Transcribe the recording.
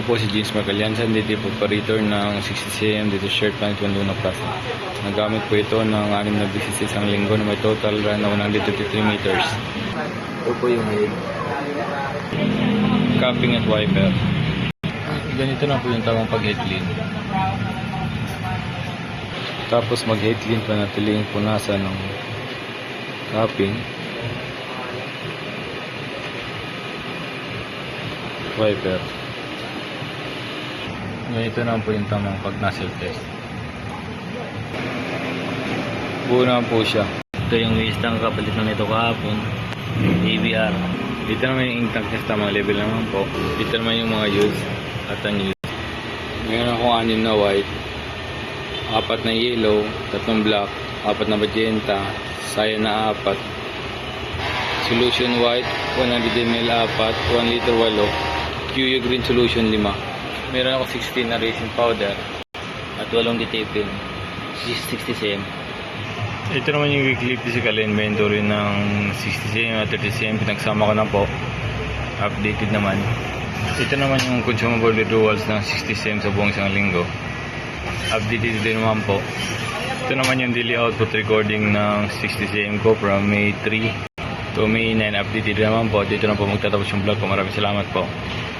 po si James Magaliansan, dito po pa-return ng 60cm dito Shirt Planet 1 Luna Plaza. Nagamit po ito ng 6 na bisis isang linggo na may total run na 153 meters. Ito po yung head. Capping at wiper. Ganito na po yung tamang pag-head clean. Tapos mag-head clean pa natin punasan ng capping, wiper. Ganito na po yung tamang pag-nozzle test. Buo naman po siya. Ito yung waste tank, kapalit na nito kahapon. ABR. Dito naman yung ink tank test, tamang level naman po. Dito naman yung mga used at unused. Meron akong 6 na white, 4 na yellow, 3 black, 4 na magenta, cyan na 4, solution white 100 ml 4, 1 liter 8, QU green solution 5. Meron ako 16 na resin powder At 8 ditipin. 60cm. Ito naman yung weekly physical inventory ng 60cm at 30cm. Pinagsama ko na po. Updated naman. Ito naman yung consumable withdrawals ng 60cm sa buong isang linggo. Updated din naman po. Ito naman yung daily output recording ng 60cm ko from May 3 to May 9. Updated naman po. Dito na po magtatapos yung vlog ko. Maraming salamat po.